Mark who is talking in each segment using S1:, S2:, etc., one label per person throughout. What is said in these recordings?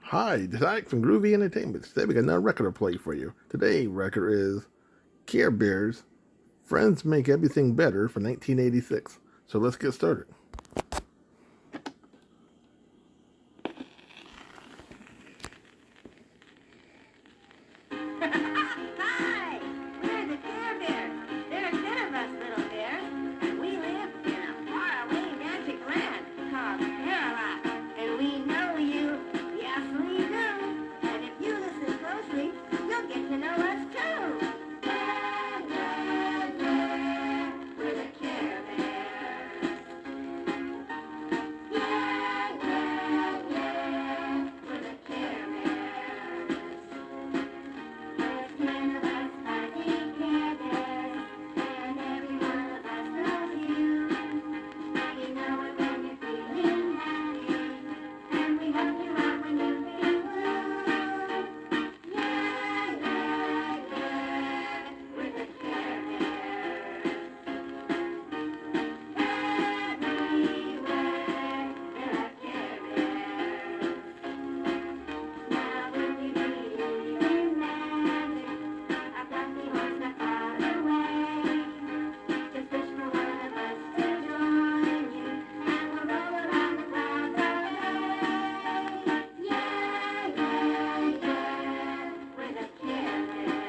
S1: Hi, this is Ike from Groovy Entertainment. Today we got another record to play for you. Today's record is Care Bears, Friends Make Everything Better for 1986. So let's get started.
S2: Hi! We're the Care Bears. There are 10 of us little bears, and we live in a faraway magic land called Camelot. And we know you. Yes, we do. And if you listen closely, you'll get to know us too. Yeah, yeah, yeah. We're the Care Bears. Yeah, yeah, yeah. We're the Care Bears. There's 10 of us fuzzy Care Bears, and every one of us loves you. And you know it when you're feeling happy, and we help you out when you feel blue. Yeah, yeah, yeah, we're the Care Bears. Everywhere there are Care Bears. Now when you feel magic, a fluffy horse not far away. Just wish for one of us to join you, and we'll roll around the clouds all day. Yeah, yeah, yeah, we're the Care Bears.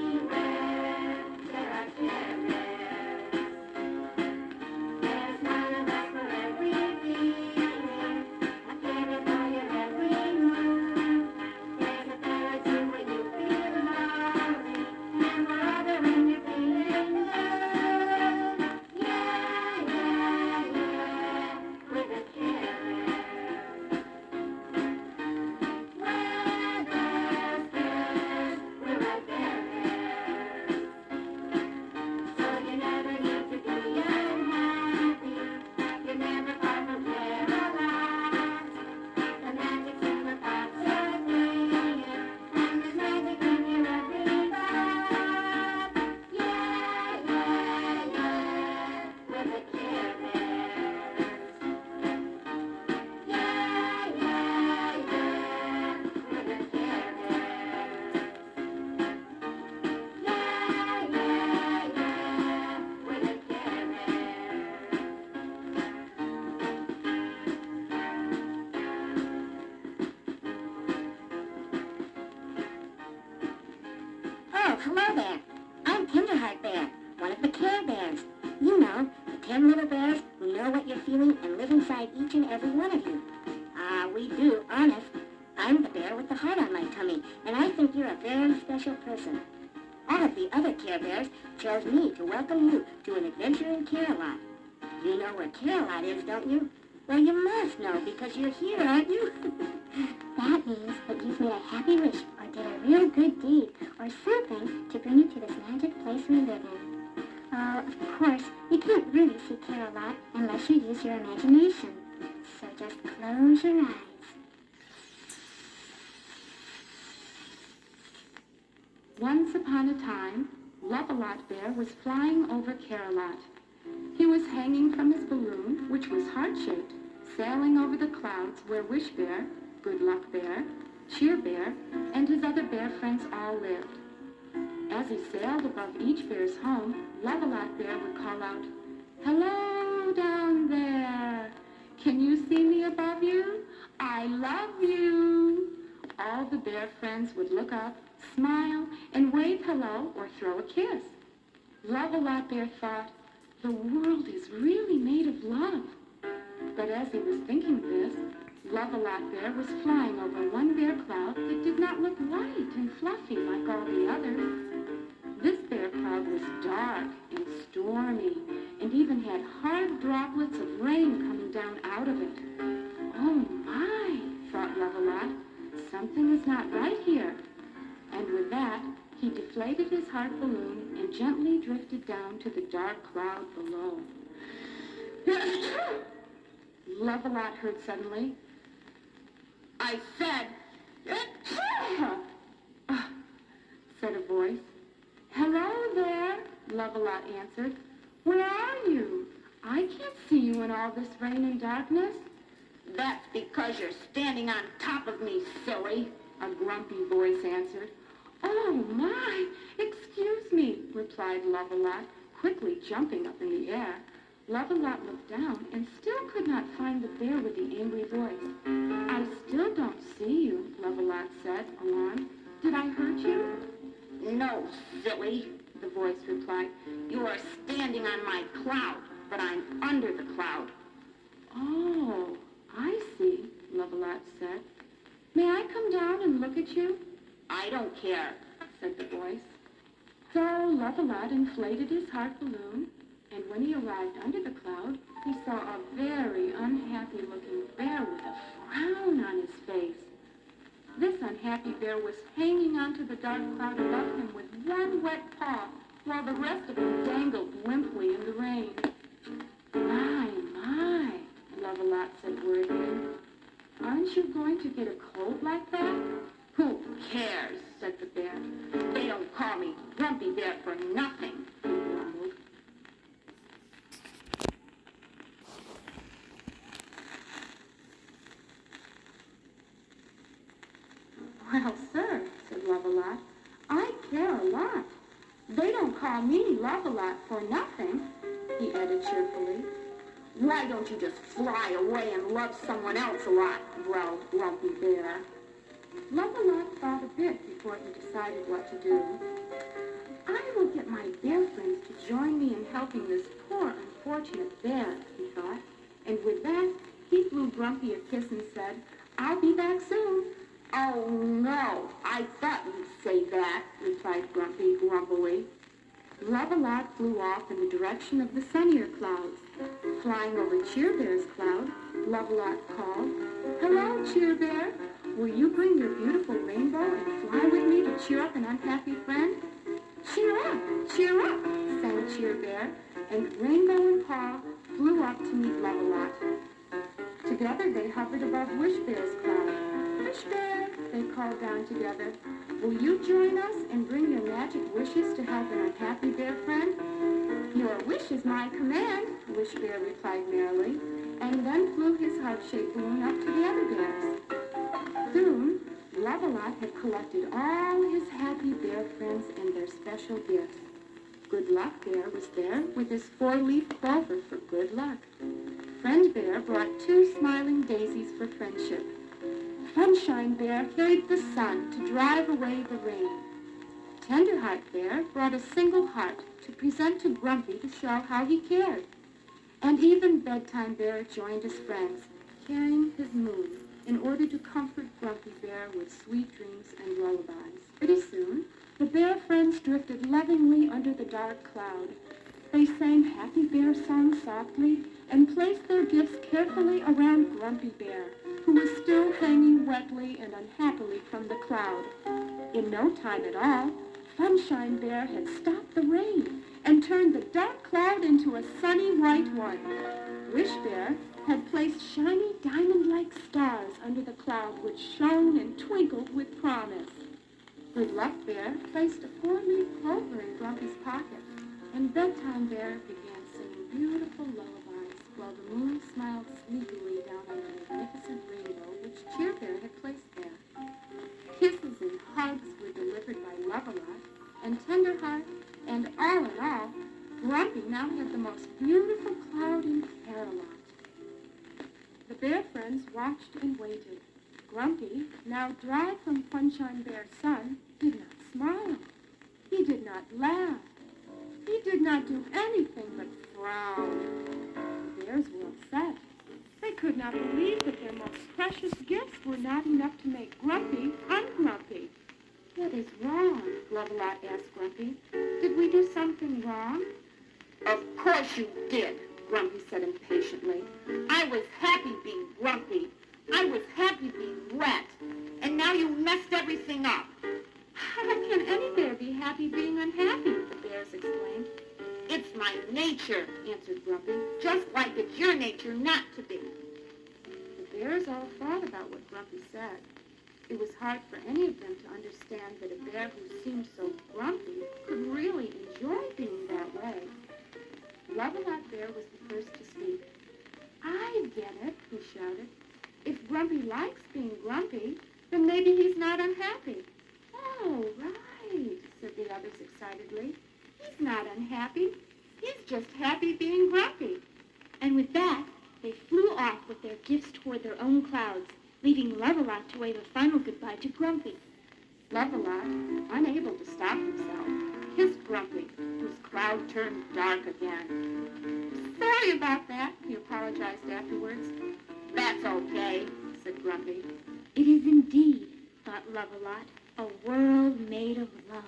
S2: Everywhere there are Care Bears. There's one of us for every feeling, a care for your every mood. There's a bear or two when you feel lonely, and we're other when you're feeling blue. Yeah, yeah, yeah, we're the Care Bears. We're those bears, we're right there, bears. So you never need to be unhappy. You're never far from Camelot. The magic's in the thoughts you're thinking, and there's magic in your every thought. Yeah, yeah, yeah, we're the Care Bears. Yeah, yeah, yeah, we're the Care Bears. Yeah, yeah, yeah, we're the Care Bears. Oh, hello there. I'm Tenderheart Bear, one of the Care Bears. You know, the 10 little bears who know what you're feeling and live inside each and every one of you. We do, honest. I'm the bear with the heart on my tummy, and I think you're a very special person. All of the other Care Bears chose me to welcome you to an adventure in Camelot. You know where Camelot is, don't you? Well, you must know because you're here, aren't you? That means that you've made a happy wish or did a real good deed or something to bring you to this magic place we live in. Of course, you can't really see Camelot unless you use your imagination. So just close your eyes.
S3: Once upon a time, Love-A-Lot Bear was flying over Camelot. He was hanging from his balloon, which was heart-shaped, sailing over the clouds where Wish Bear, Good Luck Bear, Cheer Bear, and his other bear friends all lived. As he sailed above each bear's home, Love-A-Lot Bear would call out, "Hello down there! Can you see me above you? I love you!" All the bear friends would look up, smile, and wave hello or throw a kiss. Love-A-Lot Bear thought, "The world is really made of love." But as he was thinking this, Love-A-Lot Bear was flying over one bear cloud that did not look light and fluffy like all the others. This bear cloud was dark and stormy, and even had hard droplets of rain coming down out of it. "Oh my," thought Love-A-Lot, "something is not right here." And with that, he deflated his heart balloon and gently drifted down to the dark cloud below. Love-A-Lot heard suddenly, "I said, said a voice. "Hello there," Love-A-Lot answered. "Where are you?" I can't see you in all this rain and darkness.
S2: That's because you're standing on top of me, silly.
S3: A grumpy voice answered. Oh, my! Excuse me, replied Love-a-lot, quickly jumping up in the air. Love-a-lot looked down and still could not find the bear with the angry voice. I still don't see you, Love-a-lot said, alarmed. Did I hurt you?
S2: No, silly, the voice replied. You are standing on my cloud, but I'm under the cloud.
S3: Oh, I see, Love-a-lot said. May I come down and look at you?
S2: I don't care,
S3: said the voice. So Love-a-lot inflated his heart balloon, and when he arrived under the cloud, he saw a very unhappy-looking bear with a frown on his face. This unhappy bear was hanging onto the dark cloud above him with one wet paw, while the rest of him dangled limply in the rain. My, Love-a-lot said worriedly. Aren't you going to get a cold like that?
S2: Who cares,
S3: said the bear.
S2: They don't call me Grumpy Bear for nothing,
S3: he grumbled. Well, sir, said Love-a-lot, I care a lot. They don't call me Love-a-lot for nothing, he added cheerfully.
S2: Why don't you just fly away and love someone else a lot, growled Grumpy Bear.
S3: Love-a-lot thought a bit before he decided what to do. I will get my bear friends to join me in helping this poor, unfortunate bear, he thought. And with that, he blew Grumpy a kiss and said, I'll be back soon.
S2: Oh, no, I thought you'd say that,
S3: replied Grumpy grumpily. Love-a-lot flew off in the direction of the sunnier clouds. Flying over Cheer Bear's cloud, Love-a-lot called, Hello, Cheer Bear. Will you bring your beautiful rainbow and fly with me to cheer up an unhappy friend? Cheer up, sang Cheer Bear, and Rainbow and Paw flew up to meet Love-a-lot. Together they hovered above Wish Bear's cloud. Wish Bear, they called down together, will you join us and bring your magic wishes to help an unhappy bear friend? Your wish is my command, Wish Bear replied merrily, and then flew his heart-shaped balloon up to the other bears. Soon, Love-a-lot had collected all his happy bear friends and their special gifts. Good Luck Bear was there with his 4-leaf clover for good luck. Friend Bear brought 2 smiling daisies for friendship. Sunshine Bear carried the sun to drive away the rain. Tenderheart Bear brought a single heart to present to Grumpy to show how he cared. And even Bedtime Bear joined his friends, carrying his moon in order to comfort Grumpy Bear with sweet dreams and lullabies. Pretty soon, the bear friends drifted lovingly under the dark cloud. They sang happy bear songs softly and placed their gifts carefully around Grumpy Bear, who was still hanging wetly and unhappily from the cloud. In no time at all, Sunshine Bear had stopped the rain and turned the dark cloud into a sunny white one. Wish Bear had placed shiny diamond-like stars under the cloud which shone and twinkled with promise. Good Luck Bear placed a 4-leaf clover in Grumpy's pocket, and Bedtime Bear began singing beautiful lullabies while the moon smiled sleepily down on the magnificent rainbow which Cheer Bear had placed there. Kisses and hugs were delivered by Love-a-lot and Tenderheart, and all in all, Grumpy now had the most beautiful cloud in Care-a-Lot. The bear friends watched and waited. Grumpy, now dry from Sunshine Bear's sun, did not smile. He did not laugh. He did not do anything but frown. The bears were upset. They could not believe that their most precious gifts were not enough to make Grumpy ungrumpy. What is wrong? Love-a-lot asked Grumpy. Did we do something wrong?
S2: Of course you did, Grumpy said impatiently. I was happy being grumpy. I was happy being wet. And now you messed everything up.
S3: How can any bear be happy being unhappy? The bears exclaimed.
S2: It's my nature, answered Grumpy, just like it's your nature not to be.
S3: The bears all thought about what Grumpy said. It was hard for any of them to understand that a bear who seemed so grumpy could really enjoy being that way. Love-A-Lot Bear was the first to speak. I get it, he shouted. If Grumpy likes being grumpy, then maybe he's not unhappy. Oh, right, said the others excitedly. He's not unhappy. He's just happy being grumpy.
S2: And with that, they flew off with their gifts toward their own clouds, leaving Love-A-Lot to wave a final goodbye to Grumpy.
S3: Love-A-Lot, unable to stop himself, kissed Grumpy, whose cloud turned dark again. Sorry about that, he apologized afterwards. That's okay, said Grumpy.
S2: It is indeed, thought Love-A-Lot, a world made of love.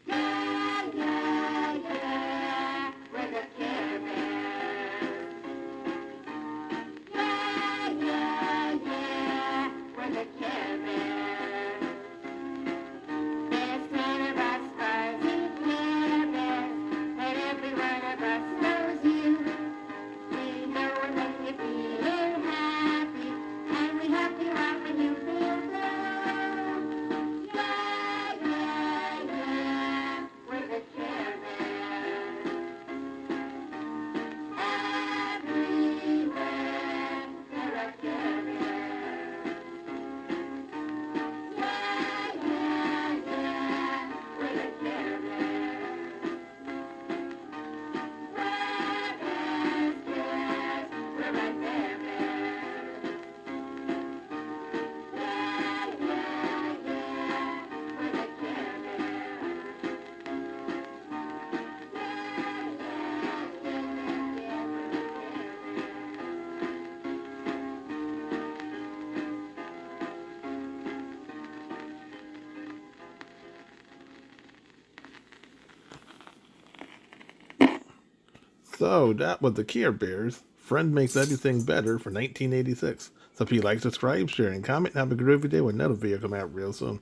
S3: Yeah, yeah, yeah, we're the Care Bears. Yeah, yeah, yeah, we're the Care Bears. There's 10 of us fuzzy Care Bears, and every one of us knows you. We know when you're feeling happy, and we help you out when you feel blue. Yeah, yeah, yeah, we're the Care Bears. Everywhere there are Care Bears. Yeah, yeah, yeah, we're the Care Bears. Where there's cares, we're right there, bears. Yeah, yeah, yeah, we're the Care Bears.
S1: So that was the Care Bears. Friend Makes Everything Better for 1986. So if you like, subscribe, share, and comment, and have a groovy day when another video come out real soon.